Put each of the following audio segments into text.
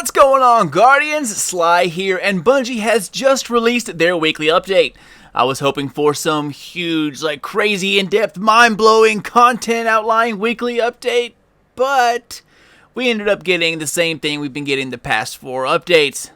What's going on, Guardians? Sly here, and Bungie has just released their weekly update. I was hoping for some huge, crazy, in-depth, mind-blowing, content outlining weekly update, but we ended up getting the same thing we've been getting the past 4 updates.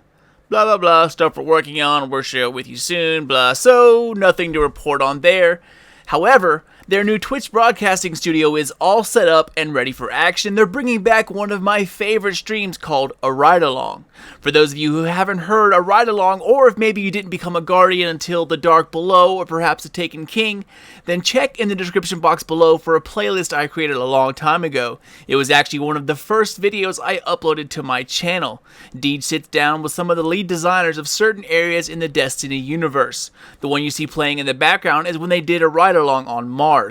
Blah blah blah, stuff we're working on, we'll share it with you soon, blah, so nothing to report on there. However, their new Twitch broadcasting studio is all set up and ready for action. They're bringing back one of my favorite streams called A Ride Along. For those of you who haven't heard A Ride Along, or if maybe you didn't become a Guardian until The Dark Below, or perhaps a Taken King, then check in the description box below for a playlist I created a long time ago. It was actually one of the first videos I uploaded to my channel. Deej sits down with some of the lead designers of certain areas in the Destiny universe. The one you see playing in the background is when they did A Ride Along on Mars.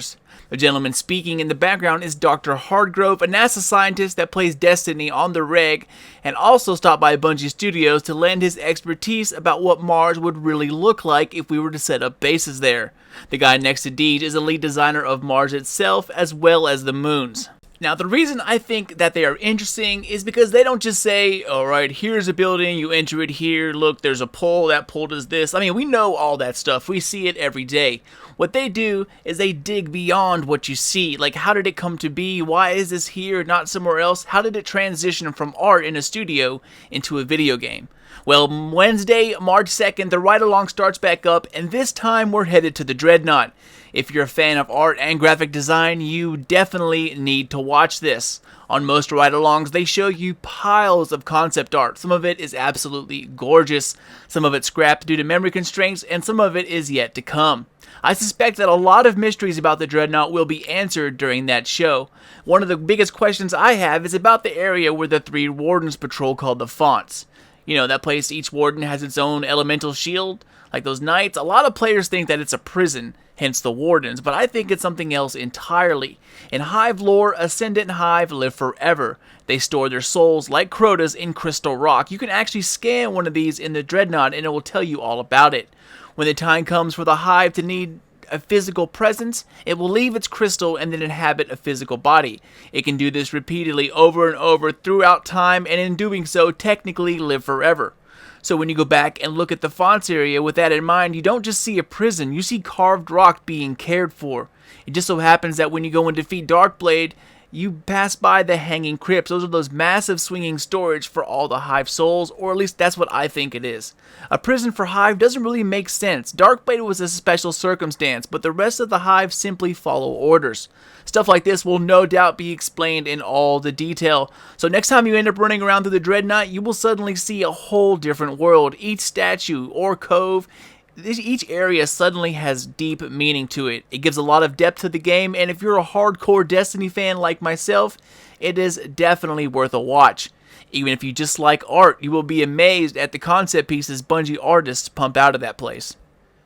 The gentleman speaking in the background is Dr. Hardgrove, a NASA scientist that plays Destiny on the reg, and also stopped by Bungie Studios to lend his expertise about what Mars would really look like if we were to set up bases there. The guy next to Deej is a lead designer of Mars itself, as well as the moons. Now, the reason I think that they are interesting is because they don't just say, alright, here's a building, you enter it here, look, there's a pole, that pole does this. I mean, we know all that stuff, we see it every day. What they do is they dig beyond what you see, like how did it come to be, why is this here, not somewhere else, how did it transition from art in a studio into a video game? Well, Wednesday, March 2nd, the ride-along starts back up, and this time we're headed to the Dreadnaught. If you're a fan of art and graphic design, you definitely need to watch this. On most ride-alongs, they show you piles of concept art. Some of it is absolutely gorgeous, some of it scrapped due to memory constraints, and some of it is yet to come. I suspect that a lot of mysteries about the Dreadnaught will be answered during that show. One of the biggest questions I have is about the area where the 3 wardens patrol called the Fonts. You know, that place, each warden has its own elemental shield, like those knights. A lot of players think that it's a prison, hence the wardens, but I think it's something else entirely. In Hive lore, Ascendant Hive live forever. They store their souls, like Crotas, in crystal rock. You can actually scan one of these in the Dreadnaught and it will tell you all about it. When the time comes for the Hive to need a physical presence, it will leave its crystal and then inhabit a physical body. It can do this repeatedly over and over throughout time, and in doing so, technically live forever. So when you go back and look at the Fonts area with that in mind, you don't just see a prison, you see carved rock being cared for. It just so happens that when you go and defeat Darkblade, you pass by the Hanging Crypts. Those are those massive swinging storage for all the Hive souls, or at least that's what I think it is. A prison for Hive doesn't really make sense. Darkblade was a special circumstance, but the rest of the Hive simply follow orders. Stuff like this will no doubt be explained in all the detail. So next time you end up running around through the Dreadnaught, you will suddenly see a whole different world. Each statue or cove, each area suddenly has deep meaning to it. It gives a lot of depth to the game, and if you're a hardcore Destiny fan like myself, it is definitely worth a watch. Even if you just like art, you will be amazed at the concept pieces Bungie artists pump out of that place.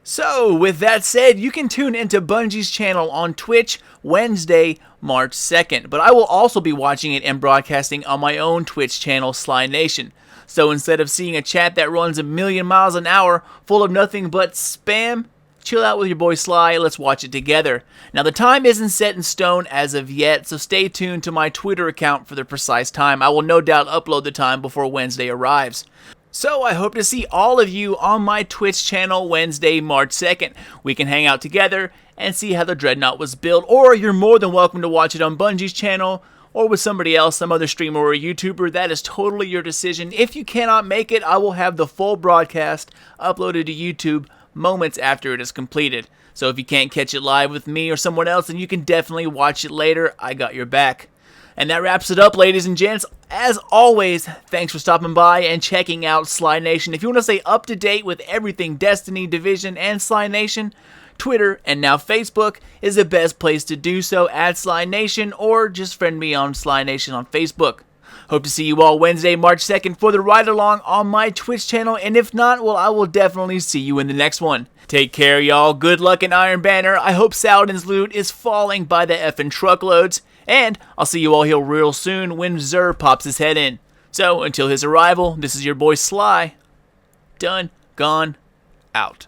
So, with that said, you can tune into Bungie's channel on Twitch Wednesday, March 2nd, but I will also be watching it and broadcasting on my own Twitch channel, Sly Nation. So instead of seeing a chat that runs 1,000,000 miles an hour full of nothing but spam, chill out with your boy Sly, let's watch it together. Now the time isn't set in stone as of yet, so stay tuned to my Twitter account for the precise time. I will no doubt upload the time before Wednesday arrives. So I hope to see all of you on my Twitch channel Wednesday, March 2nd. We can hang out together and see how the Dreadnaught was built, or you're more than welcome to watch it on Bungie's channel, or with somebody else, some other streamer or YouTuber. That is totally your decision. If you cannot make it, I will have the full broadcast uploaded to YouTube moments after it is completed. So if you can't catch it live with me or someone else, then you can definitely watch it later. I got your back. And that wraps it up, ladies and gents. As always, thanks for stopping by and checking out Sly Nation. If you want to stay up to date with everything Destiny, Division, and Sly Nation, Twitter, and now Facebook is the best place to do so at Sly Nation, or just friend me on Sly Nation on Facebook. Hope to see you all Wednesday, March 2nd for the ride-along on my Twitch channel, and if not, well, I will definitely see you in the next one. Take care, y'all. Good luck in Iron Banner. I hope Saladin's loot is falling by the effing truckloads, and I'll see you all here real soon when Xur pops his head in. So, until his arrival, this is your boy Sly. Done, gone, out.